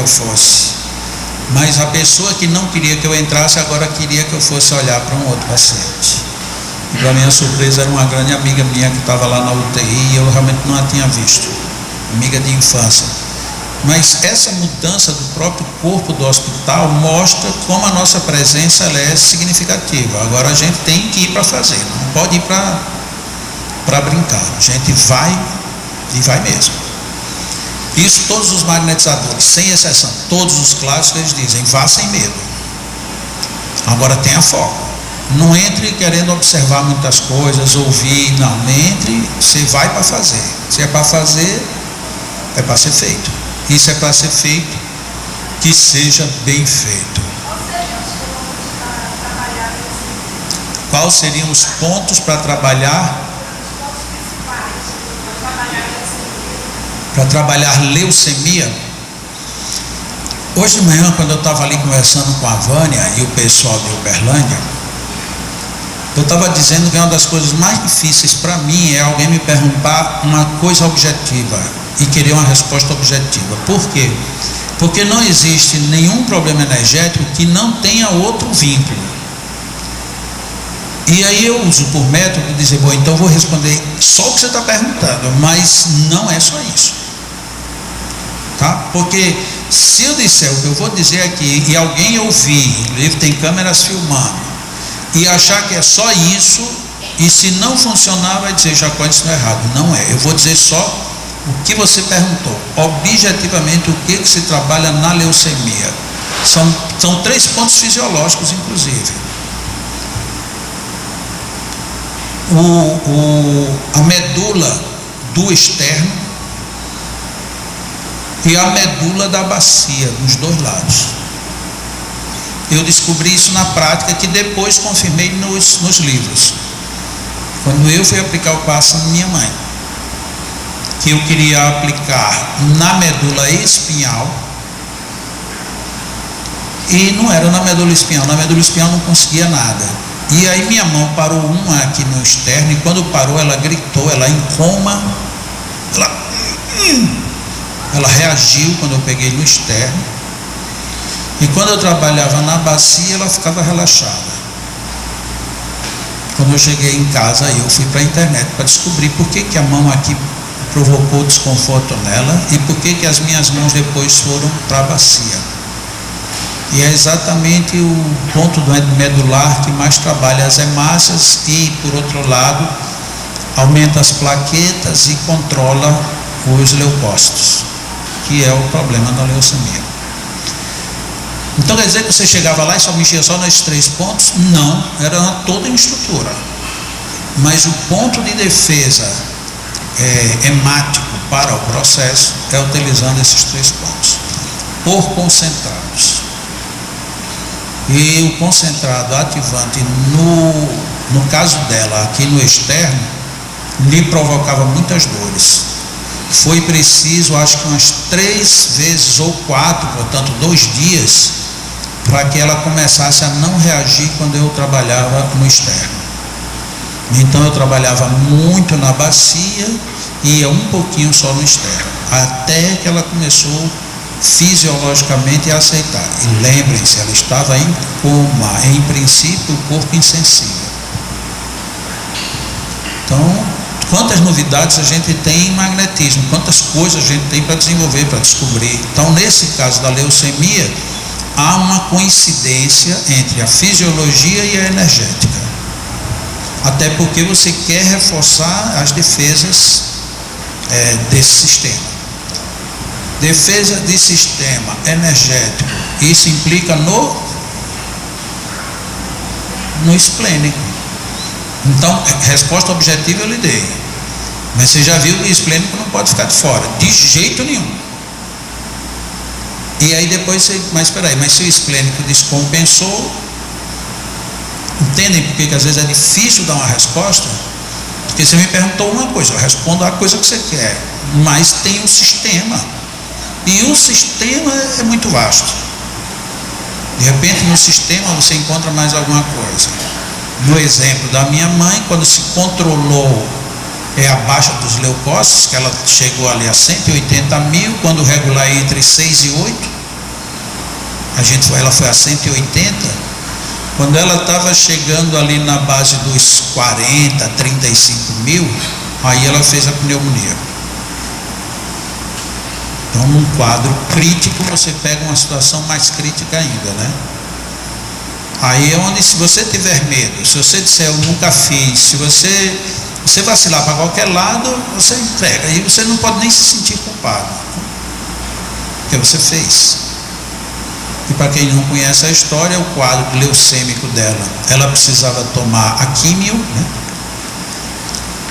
eu fosse. Mas a pessoa que não queria que eu entrasse, agora queria que eu fosse olhar para um outro paciente. E para minha surpresa, era uma grande amiga minha que estava lá na UTI e eu realmente não a tinha visto. Amiga de infância. Mas essa mudança do próprio corpo do hospital mostra como a nossa presença ela é significativa. Agora a gente tem que ir para fazer, não pode ir para brincar. A gente vai e vai mesmo. Isso todos os magnetizadores, sem exceção, todos os clássicos eles dizem, vá sem medo. Agora tenha foco. Não entre querendo observar muitas coisas, ouvir, não. Entre, você vai para fazer. Se é para fazer, é para ser feito. Isso é para ser feito, que seja bem feito. Quais seriam os pontos para trabalhar? Para trabalhar leucemia? Hoje de manhã, quando eu estava ali conversando com a Vânia e o pessoal de Uberlândia, eu estava dizendo que uma das coisas mais difíceis para mim é alguém me perguntar uma coisa objetiva e querer uma resposta objetiva. Por quê? Porque não existe nenhum problema energético que não tenha outro vínculo. E aí eu uso por método de dizer, bom, então eu vou responder só o que você está perguntando, mas não é só isso. Tá? Porque se eu disser o que eu vou dizer aqui e alguém ouvir, o livro tem câmeras filmando, e achar que é só isso, e se não funcionar vai dizer, Jacó, isso não é errado. Não é, eu vou dizer só o que você perguntou, objetivamente o que se trabalha na leucemia. São 3 pontos fisiológicos, inclusive. A medula do externo e a medula da bacia, dos 2 lados. Eu descobri isso na prática, que depois confirmei nos livros. Quando eu fui aplicar o passe na minha mãe, que eu queria aplicar na medula espinhal, e não era na medula espinhal não conseguia nada. E aí minha mão parou uma aqui no externo, e quando parou ela gritou, ela em coma, ela reagiu quando eu peguei no externo. E quando eu trabalhava na bacia, ela ficava relaxada. Quando eu cheguei em casa, eu fui para a internet para descobrir por que a mão aqui provocou desconforto nela e por que as minhas mãos depois foram para a bacia. E é exatamente o ponto medular que mais trabalha as hemácias e, por outro lado, aumenta as plaquetas e controla os leucócitos, que é o problema da leucemia. Então quer dizer que você chegava lá e só mexia só nesses 3 pontos? Não, era toda uma estrutura. Mas o ponto de defesa hemático para o processo é utilizando esses 3 pontos, por concentrados. E o concentrado ativante, no caso dela, aqui no externo, lhe provocava muitas dores. Foi preciso, acho que umas 3 vezes ou 4, portanto 2 dias, para que ela começasse a não reagir quando eu trabalhava no externo. Então eu trabalhava muito na bacia e ia um pouquinho só no externo, até que ela começou fisiologicamente a aceitar. E lembrem-se, ela estava em coma, em princípio o corpo insensível. Então, quantas novidades a gente tem em magnetismo, quantas coisas a gente tem para desenvolver, para descobrir. Então, nesse caso da leucemia, há uma coincidência entre a fisiologia e a energética. Até porque você quer reforçar as defesas desse sistema. Defesa de sistema energético, isso implica no esplênico. Então, resposta objetiva eu lhe dei. Mas você já viu que o esplênico não pode ficar de fora, de jeito nenhum. E aí depois você, mas espera aí, mas se o esplênico descompensou, entendem por que às vezes é difícil dar uma resposta? Porque você me perguntou uma coisa, eu respondo a coisa que você quer, mas tem um sistema, e o sistema é muito vasto. De repente no sistema você encontra mais alguma coisa. No exemplo da minha mãe, quando se controlou a baixa dos leucócitos, que ela chegou ali a 180 mil, quando regular entre 6 e 8, ela foi a 180, quando ela estava chegando ali na base dos 40, 35 mil, aí ela fez a pneumonia. Então, num quadro crítico, você pega uma situação mais crítica ainda, né? Aí é onde, se você tiver medo, se você disser eu nunca fiz, se você vacilar para qualquer lado, você entrega, e você não pode nem se sentir culpado, porque você fez. E para quem não conhece a história, o quadro leucêmico dela, ela precisava tomar a químio, né?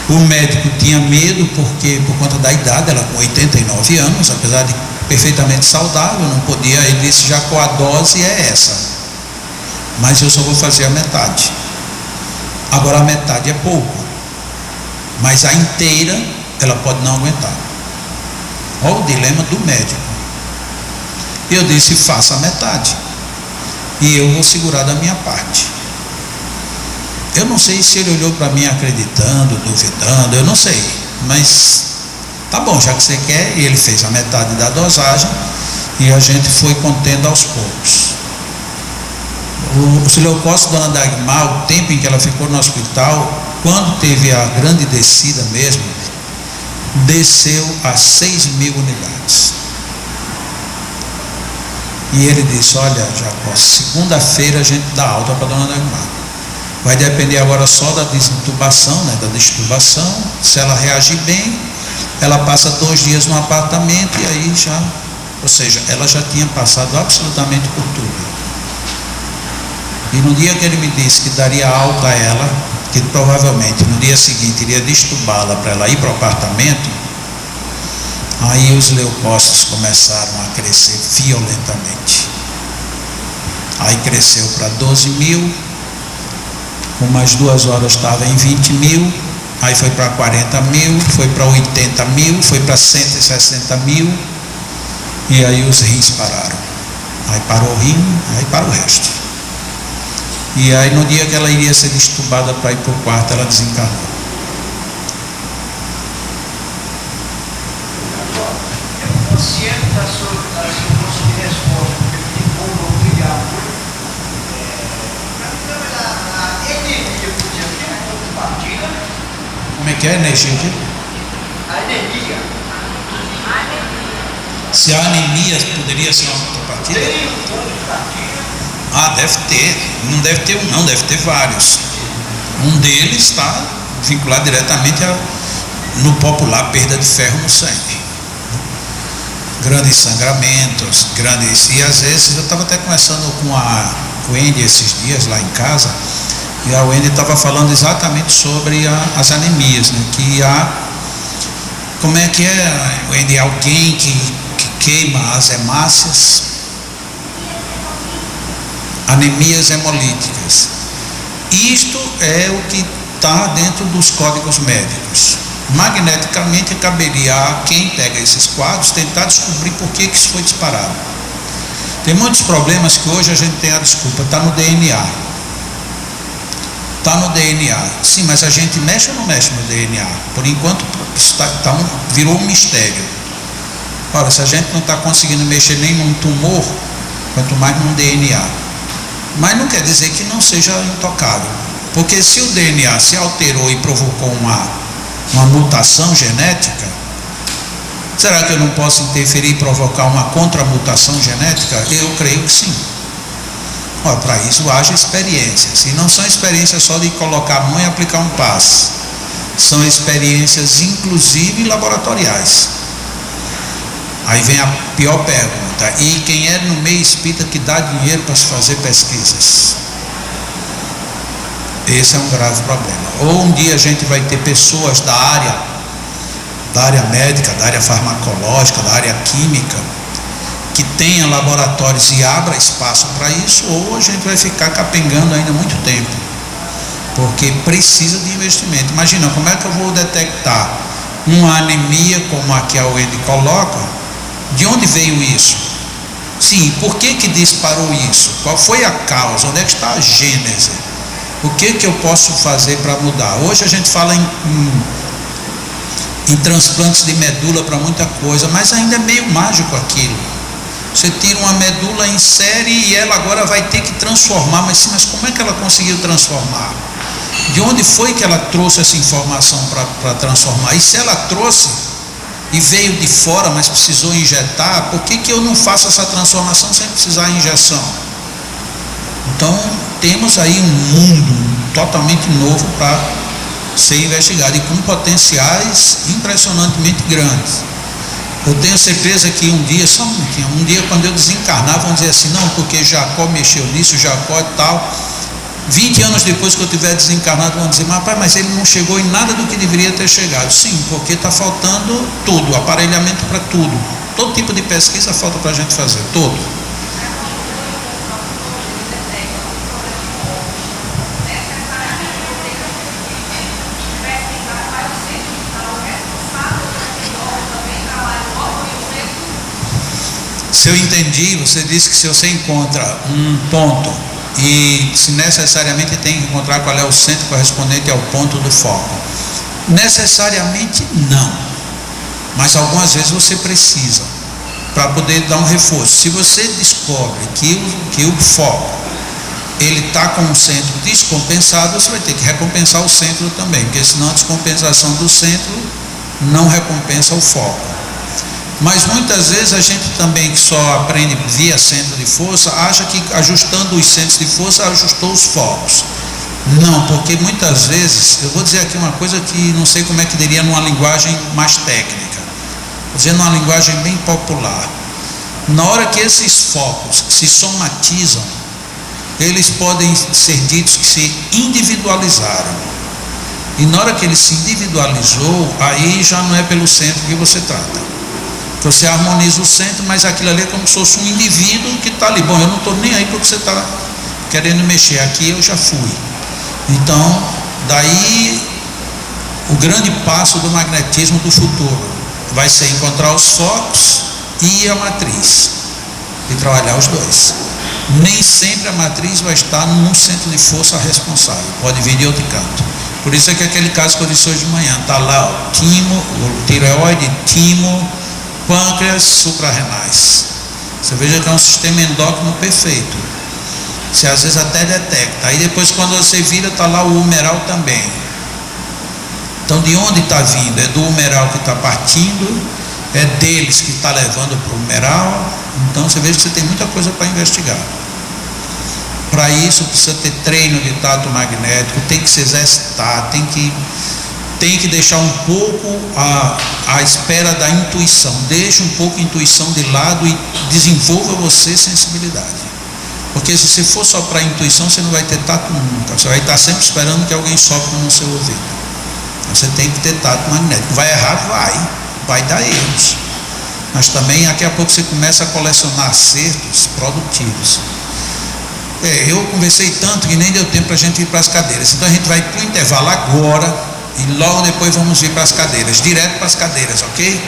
O médico tinha medo, porque por conta da idade, ela com 89 anos, apesar de perfeitamente saudável, não podia, ele disse, já com a dose é essa, mas eu só vou fazer a metade. Agora a metade é pouco, mas a inteira ela pode não aguentar. Olha o dilema do médico. Eu disse, faça a metade, e eu vou segurar da minha parte. Eu não sei se ele olhou para mim acreditando, duvidando, eu não sei, mas tá bom, já que você quer, e ele fez a metade da dosagem, e a gente foi contendo aos poucos. O leucócito da Dona Dagmar, o tempo em que ela ficou no hospital, quando teve a grande descida mesmo, desceu a 6.000 unidades. E ele disse, olha, Jacó, segunda-feira a gente dá alta para a Dona Dagmar. Vai depender agora só da desintubação, né, da destubação. Se ela reagir bem, ela passa 2 dias no apartamento e aí já, ou seja, ela já tinha passado absolutamente por tudo. E no dia que ele me disse que daria alta a ela, que provavelmente no dia seguinte iria destubá-la para ela ir para o apartamento, aí os leucócitos começaram a crescer violentamente. Aí cresceu para 12.000, com mais 2 horas estava em 20.000, aí foi para 40.000, foi para 80.000, foi para 160.000, e aí os rins pararam. Aí parou o rim, aí para o resto. E aí no dia que ela iria ser destubada para ir para o quarto, ela desencarnou. É consciente da sua moça de resposta, porque tem como obrigado. A energia podia ter uma contrapartida. Como é que é a energia? A energia. Se a anemia poderia ser uma contrapartida? Tem um contrapartida. Ah, deve ter. Não deve ter um, não, deve ter vários. Um deles está vinculado diretamente no popular perda de ferro no sangue. Grandes sangramentos, e às vezes eu estava até conversando com a Wendy esses dias lá em casa, e a Wendy estava falando exatamente sobre as anemias, né? Que como é que é, Wendy, alguém que queima as hemácias, anemias hemolíticas. Isto é o que está dentro dos códigos médicos. Magneticamente caberia a quem pega esses quadros tentar descobrir por que isso foi disparado. Tem muitos problemas que hoje a gente tem a desculpa, está no DNA. Está no DNA. Sim, mas a gente mexe ou não mexe no DNA? Por enquanto virou um mistério. Ora, se a gente não está conseguindo mexer nem num tumor, quanto mais num DNA. Mas não quer dizer que não seja intocável, porque se o DNA se alterou e provocou uma mutação genética, será que eu não posso interferir e provocar uma contramutação genética? Eu creio que sim. Ora, para isso haja experiências, e não são experiências só de colocar a mão e aplicar um passe, são experiências inclusive laboratoriais. Aí vem a pior pergunta, e quem é no meio espírita que dá dinheiro para se fazer pesquisas? Esse é um grave problema. Ou um dia a gente vai ter pessoas da área médica, da área farmacológica, da área química, que tenha laboratórios e abra espaço para isso, ou a gente vai ficar capengando ainda muito tempo, porque precisa de investimento. Imagina, como é que eu vou detectar uma anemia como a que a Wendy coloca? De onde veio isso? Sim, por que disparou isso? Qual foi a causa? Onde é que está a gênese? O que eu posso fazer para mudar? Hoje a gente fala em transplantes de medula para muita coisa, mas ainda é meio mágico aquilo. Você tira uma medula em série e ela agora vai ter que transformar, mas como é que ela conseguiu transformar? De onde foi que ela trouxe essa informação para transformar? E se ela trouxe e veio de fora, mas precisou injetar, por que eu não faço essa transformação sem precisar de injeção? Então, temos aí um mundo totalmente novo para ser investigado e com potenciais impressionantemente grandes. Eu tenho certeza que um dia, só um dia quando eu desencarnar, vão dizer assim, não, porque Jacó mexeu nisso, Jacó e tal. 20 anos depois que eu tiver desencarnado, vão dizer, mas ele não chegou em nada do que deveria ter chegado. Sim, porque está faltando tudo, aparelhamento para tudo. Todo tipo de pesquisa falta para a gente fazer, todo. Se eu entendi, você disse que se você encontra um ponto e se necessariamente tem que encontrar qual é o centro correspondente ao ponto do foco. Necessariamente não, mas algumas vezes você precisa para poder dar um reforço. Se você descobre que o foco ele está com um centro descompensado, você vai ter que recompensar o centro também, porque senão a descompensação do centro não recompensa o foco. Mas muitas vezes a gente também que só aprende via centro de força, acha que ajustando os centros de força, ajustou os focos. Não, porque muitas vezes, eu vou dizer aqui uma coisa que não sei como é que diria numa linguagem mais técnica, vou dizer numa linguagem bem popular. Na hora que esses focos se somatizam, eles podem ser ditos que se individualizaram. E na hora que ele se individualizou, aí já não é pelo centro que você trata. Você harmoniza o centro, mas aquilo ali é como se fosse um indivíduo que está ali. Bom, eu não estou nem aí porque você está querendo mexer. Aqui eu já fui. Então, daí o grande passo do magnetismo do futuro vai ser encontrar os focos e a matriz e trabalhar os dois. Nem sempre a matriz vai estar num centro de força responsável, pode vir de outro canto. Por isso é que aquele caso que eu disse hoje de manhã, está lá o tireoide, timo, pâncreas, suprarrenais. Você veja que é um sistema endócrino perfeito. Você às vezes até detecta. Aí depois quando você vira, está lá o humeral também. Então de onde está vindo? É do humeral que está partindo, é deles que está levando para o humeral. Então você veja que você tem muita coisa para investigar. Para isso precisa ter treino de tato magnético, tem que se exercitar, tem que deixar um pouco a espera da intuição. Deixe um pouco a intuição de lado e desenvolva você sensibilidade. Porque se você for só para a intuição, você não vai ter tato nunca. Você vai estar sempre esperando que alguém sopre no seu ouvido. Você tem que ter tato magnético. Vai errar? Vai dar erros. Mas também daqui a pouco você começa a colecionar acertos produtivos. Eu conversei tanto que nem deu tempo para a gente ir para as cadeiras. Então a gente vai para o intervalo agora. E logo depois vamos ir para as cadeiras, direto para as cadeiras, ok?